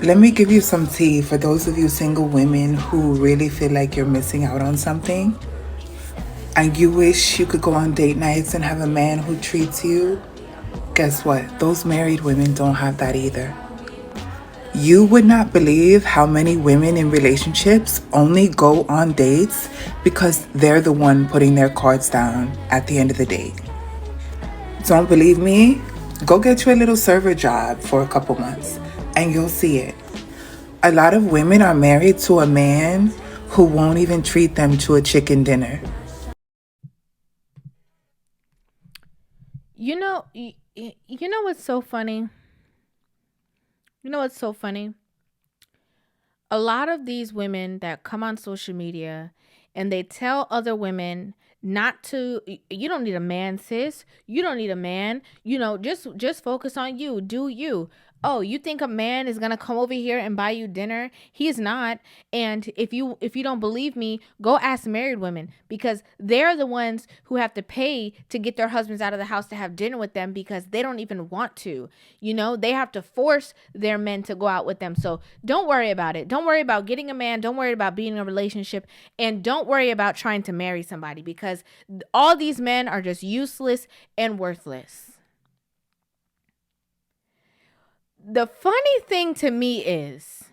Let me give you some tea for those of you single women who really feel like you're missing out on something and you wish you could go on date nights and have a man who treats you. Guess what? Those married women don't have that either. You would not believe how many women in relationships only go on dates because they're the one putting their cards down at the end of the date. Don't believe me? Go get you a little server job for a couple months and you'll see it. A lot of women are married to a man who won't even treat them to a chicken dinner. You know what's so funny? You know what's so funny? A lot of these women that come on social media and they tell other women not to, you don't need a man, sis. You don't need a man. Just focus on you. Do you. Oh, you think a man is going to come over here and buy you dinner? He's not. And if you don't believe me, go ask married women, because they're the ones who have to pay to get their husbands out of the house to have dinner with them, because they don't even want to. They have to force their men to go out with them. So don't worry about it. Don't worry about getting a man. Don't worry about being in a relationship. And don't worry about trying to marry somebody, because all these men are just useless and worthless. The funny thing to me is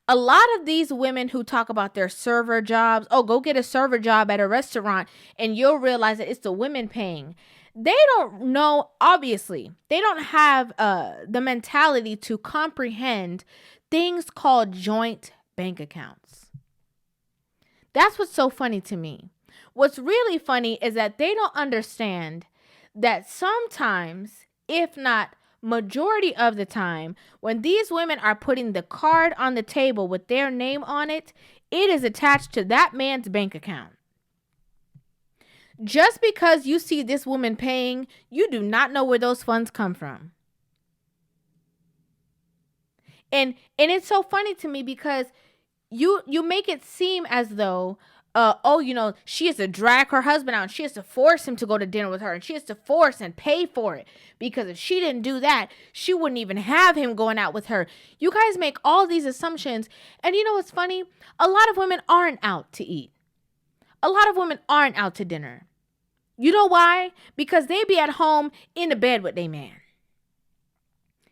a lot of these women who talk about their server jobs, oh, go get a server job at a restaurant and you'll realize that it's the women paying. They don't know, obviously, they don't have the mentality to comprehend things called joint bank accounts. That's what's so funny to me. What's really funny is that they don't understand that sometimes, if not majority of the time, when these women are putting the card on the table with their name on it, it is attached to that man's bank account. Just because you see this woman paying, you do not know where those funds come from. And it's so funny to me because you make it seem as though she has to drag her husband out and she has to force him to go to dinner with her and she has to force and pay for it, because if she didn't do that, she wouldn't even have him going out with her. You guys make all these assumptions, and you know what's funny? A lot of women aren't out to eat. A lot of women aren't out to dinner. You know why? Because they be at home in the bed with their man.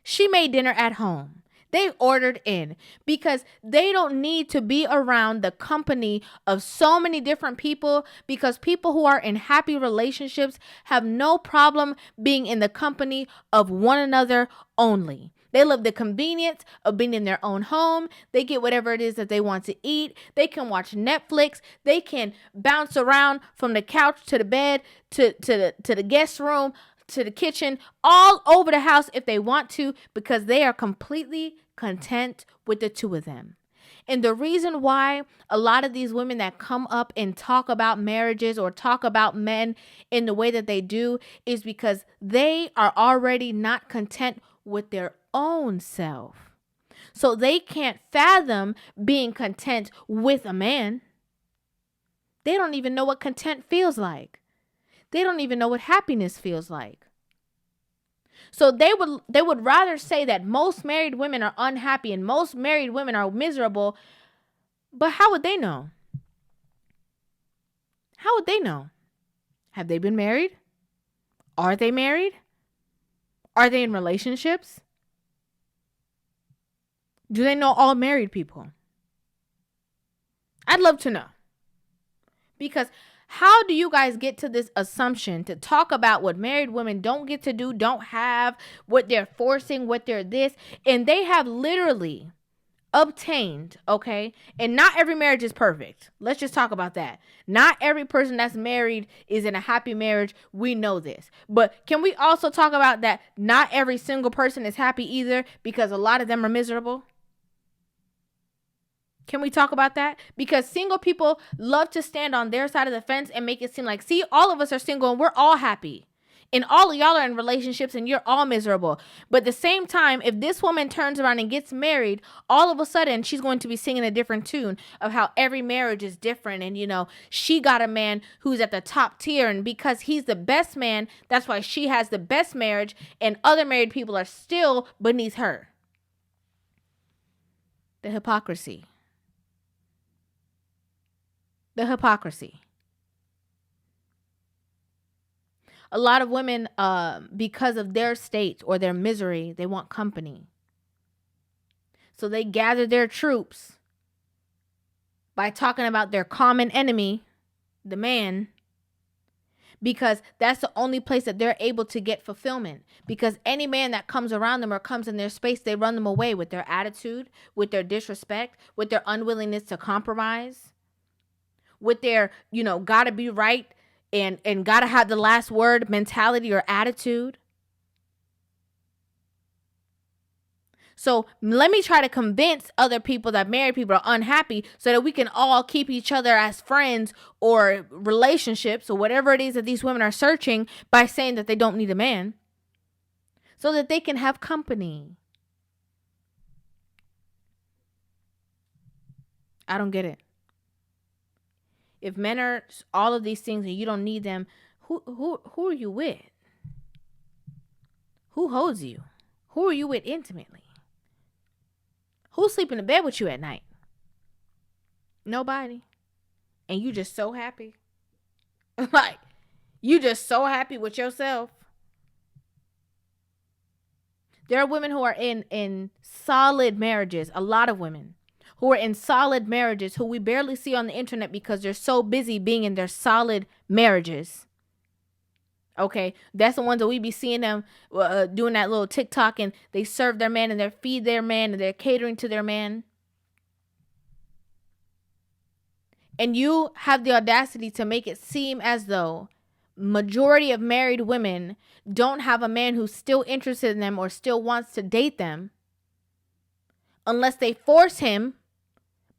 She made dinner at home. They ordered in because they don't need to be around the company of so many different people, because people who are in happy relationships have no problem being in the company of one another only. They love the convenience of being in their own home. They get whatever it is that they want to eat. They can watch Netflix. They can bounce around from the couch to the bed to the guest room to the kitchen, all over the house if they want to, because they are completely content with the two of them. And the reason why a lot of these women that come up and talk about marriages or talk about men in the way that they do is because they are already not content with their own self. So they can't fathom being content with a man. They don't even know what content feels like. They don't even know what happiness feels like. So they would rather say that most married women are unhappy and most married women are miserable. But how would they know? How would they know? Have they been married? Are they married? Are they in relationships? Do they know all married people? I'd love to know. Because how do you guys get to this assumption to talk about what married women don't get to do, don't have, what they're forcing, what they're this, and they have literally obtained, okay? And not every marriage is perfect. Let's just talk about that. Not every person that's married is in a happy marriage. We know this. But can we also talk about that not every single person is happy either, because a lot of them are miserable? Can we talk about that? Because single people love to stand on their side of the fence and make it seem like, see, all of us are single and we're all happy. And all of y'all are in relationships and you're all miserable. But at the same time, if this woman turns around and gets married, all of a sudden she's going to be singing a different tune of how every marriage is different. And, she got a man who's at the top tier. And because he's the best man, that's why she has the best marriage. And other married people are still beneath her. The hypocrisy. The hypocrisy. A lot of women, because of their state or their misery, they want company. So they gather their troops by talking about their common enemy, the man, because that's the only place that they're able to get fulfillment. Because any man that comes around them or comes in their space, they run them away with their attitude, with their disrespect, with their unwillingness to compromise, with their, gotta be right and gotta have the last word mentality or attitude. So let me try to convince other people that married people are unhappy so that we can all keep each other as friends or relationships or whatever it is that these women are searching by saying that they don't need a man so that they can have company. I don't get it. If men are all of these things and you don't need them, who are you with? Who holds you? Who are you with intimately? Who's sleeping in bed with you at night? Nobody. And you just so happy. Like, you just so happy with yourself. There are women who are in solid marriages, a lot of women who are in solid marriages who we barely see on the internet because they're so busy being in their solid marriages. Okay, that's the ones that we be seeing them doing that little TikTok and they serve their man and they feed their man and they're catering to their man. And you have the audacity to make it seem as though majority of married women don't have a man who's still interested in them or still wants to date them unless they force him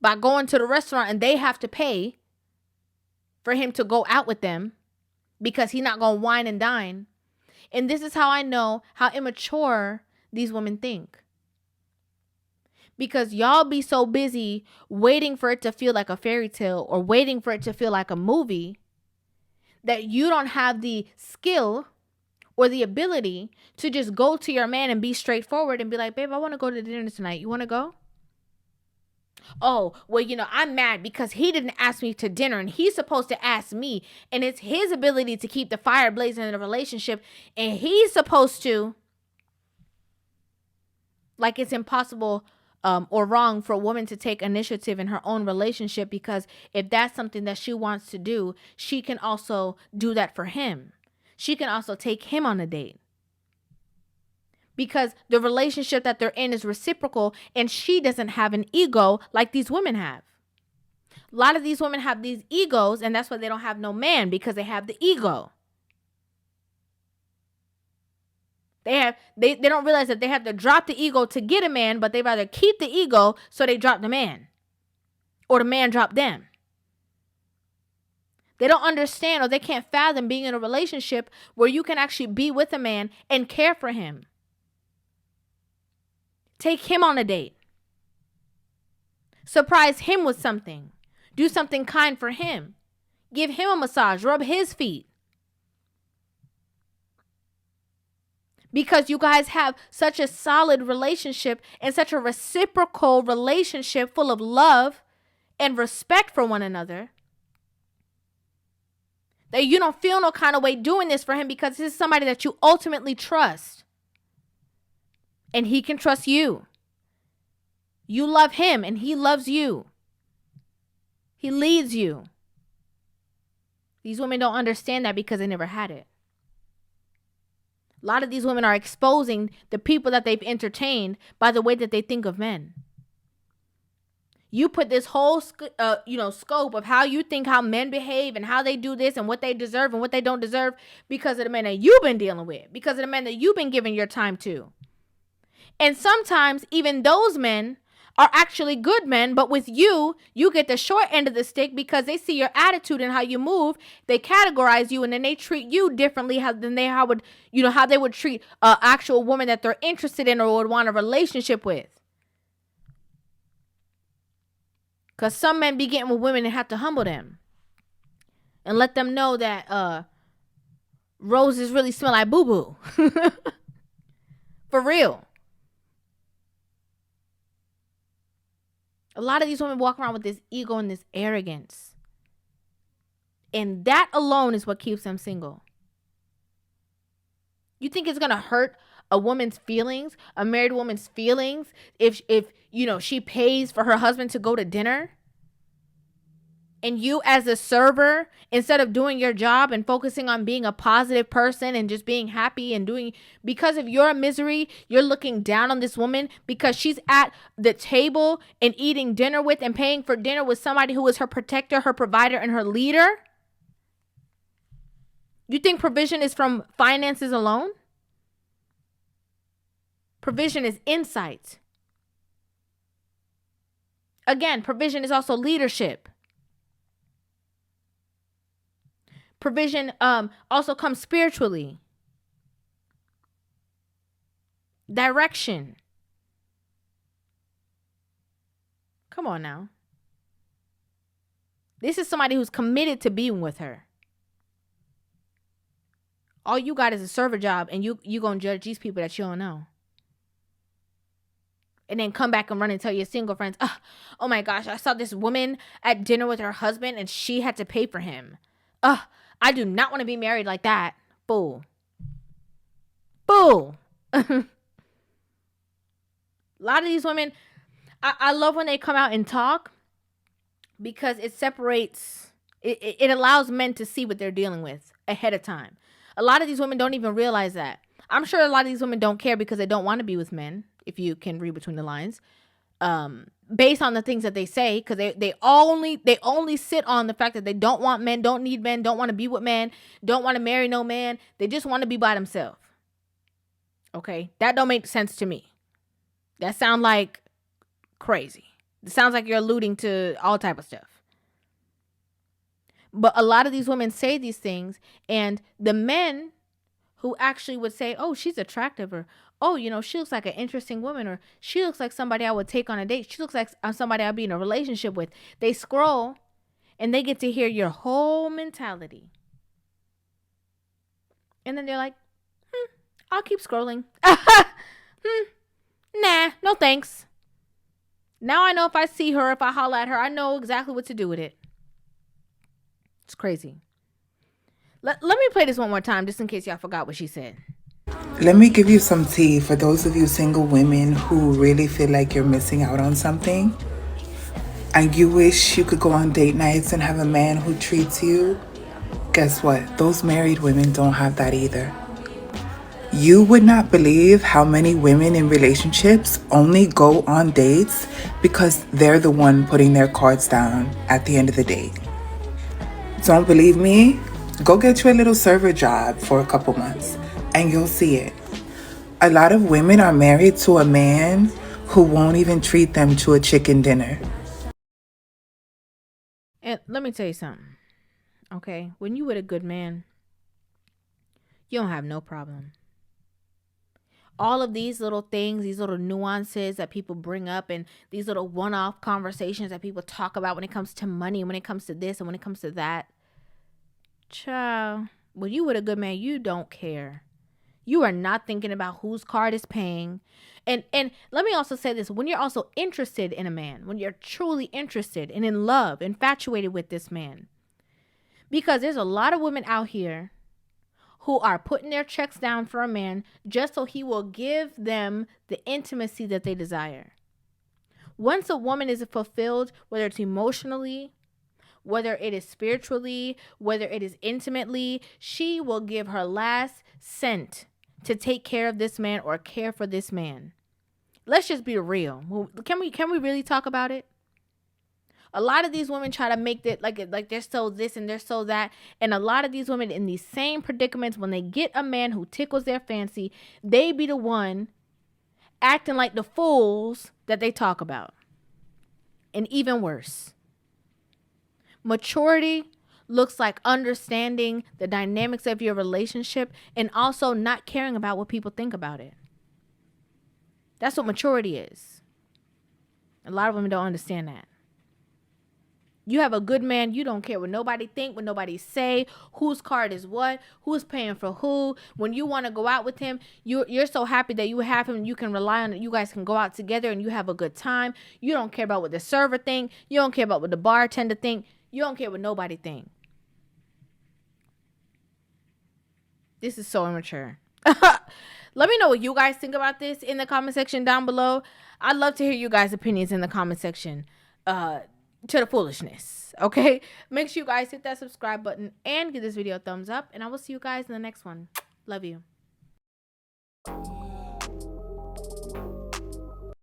by going to the restaurant and they have to pay for him to go out with them. Because he's not going to wine and dine. And this is how I know how immature these women think. Because y'all be so busy waiting for it to feel like a fairy tale or waiting for it to feel like a movie that you don't have the skill or the ability to just go to your man and be straightforward and be like, babe, I want to go to dinner tonight. You want to go? Oh, well, I'm mad because he didn't ask me to dinner and he's supposed to ask me. And it's his ability to keep the fire blazing in a relationship. And he's supposed to, like it's impossible or wrong for a woman to take initiative in her own relationship, because if that's something that she wants to do, she can also do that for him. She can also take him on a date. Because the relationship that they're in is reciprocal and she doesn't have an ego like these women have. A lot of these women have these egos and that's why they don't have no man, because they have the ego. They don't realize that they have to drop the ego to get a man, but they rather keep the ego so they drop the man. Or the man drop them. They don't understand or they can't fathom being in a relationship where you can actually be with a man and care for him. Take him on a date. Surprise him with something. Do something kind for him. Give him a massage. Rub his feet. Because you guys have such a solid relationship and such a reciprocal relationship full of love and respect for one another, that you don't feel no kind of way doing this for him, because this is somebody that you ultimately trust. And he can trust you. You love him and he loves you. He leads you. These women don't understand that because they never had it. A lot of these women are exposing the people that they've entertained by the way that they think of men. You put this whole scope of how you think how men behave and how they do this and what they deserve and what they don't deserve because of the men that you've been dealing with, because of the men that you've been giving your time to. And sometimes even those men are actually good men, but with you, you get the short end of the stick because they see your attitude and how you move. They categorize you and then they treat you differently than how they would treat an actual woman that they're interested in or would want a relationship with. Because some men be getting with women and have to humble them and let them know that roses really smell like boo-boo. For real. A lot of these women walk around with this ego and this arrogance. And that alone is what keeps them single. You think it's going to hurt a woman's feelings, a married woman's feelings, if she pays for her husband to go to dinner? And you as a server, instead of doing your job and focusing on being a positive person and just being happy and doing, because of your misery, you're looking down on this woman because she's at the table and eating dinner with and paying for dinner with somebody who is her protector, her provider, and her leader? You think provision is from finances alone? Provision is insight. Again, provision is also leadership. Provision also comes spiritually. Direction. Come on now. This is somebody who's committed to being with her. All you got is a server job, and you gonna judge these people that you don't know. And then come back and run and tell your single friends, oh my gosh, I saw this woman at dinner with her husband and she had to pay for him. I do not want to be married like that. Boo. Boo. A lot of these women, I love when they come out and talk because it separates, it allows men to see what they're dealing with ahead of time. A lot of these women don't even realize that. I'm sure a lot of these women don't care because they don't want to be with men, if you can read between the lines, based on the things that they say, because they only sit on the fact that they don't want men, don't need men, don't want to be with men, don't want to marry no man. They just want to be by themselves. Okay, that don't make sense to me. That sounds like crazy. It sounds like you're alluding to all type of stuff. But a lot of these women say these things, and the men who actually would say, oh, she's attractive, or, oh, she looks like an interesting woman, or she looks like somebody I would take on a date. She looks like somebody I'd be in a relationship with. They scroll and they get to hear your whole mentality. And then they're like, I'll keep scrolling. Nah, no thanks. Now I know if I see her, if I holler at her, I know exactly what to do with it. It's crazy. Let me play this one more time just in case y'all forgot what she said. Let me give you some tea for those of you single women who really feel like you're missing out on something and you wish you could go on date nights and have a man who treats you. Guess what? Those married women don't have that either. You would not believe how many women in relationships only go on dates because they're the one putting their cards down at the end of the date. Don't believe me? Go get you a little server job for a couple months and you'll see it. A lot of women are married to a man who won't even treat them to a chicken dinner. And let me tell you something, okay? When you with a good man, you don't have no problem. All of these little things, these little nuances that people bring up, and these little one-off conversations that people talk about when it comes to money, when it comes to this and when it comes to that, child, when you with a good man, you don't care. You are not thinking about whose card is paying. And let me also say this. When you're also interested in a man, when you're truly interested and in love, infatuated with this man, because there's a lot of women out here who are putting their checks down for a man just so he will give them the intimacy that they desire. Once a woman is fulfilled, whether it's emotionally, whether it is spiritually, whether it is intimately, she will give her last cent to take care of this man or care for this man. Let's just be real. Can we really talk about it? A lot of these women try to make it like they're so this and they're so that. And a lot of these women in these same predicaments, when they get a man who tickles their fancy, they be the one acting like the fools that they talk about. And even worse. Maturity looks like understanding the dynamics of your relationship and also not caring about what people think about it. That's what maturity is. A lot of women don't understand that. You have a good man. You don't care what nobody think, what nobody say, whose card is what, who's paying for who. When you want to go out with him, you're so happy that you have him. You can rely on it. You guys can go out together and you have a good time. You don't care about what the server think. You don't care about what the bartender think. You don't care what nobody think. This is so immature. Let me know what you guys think about this in the comment section down below. I'd love to hear you guys' opinions in the comment section. To the foolishness. Okay, make sure you guys hit that subscribe button and give this video a thumbs up, and I will see you guys in the next one. Love you.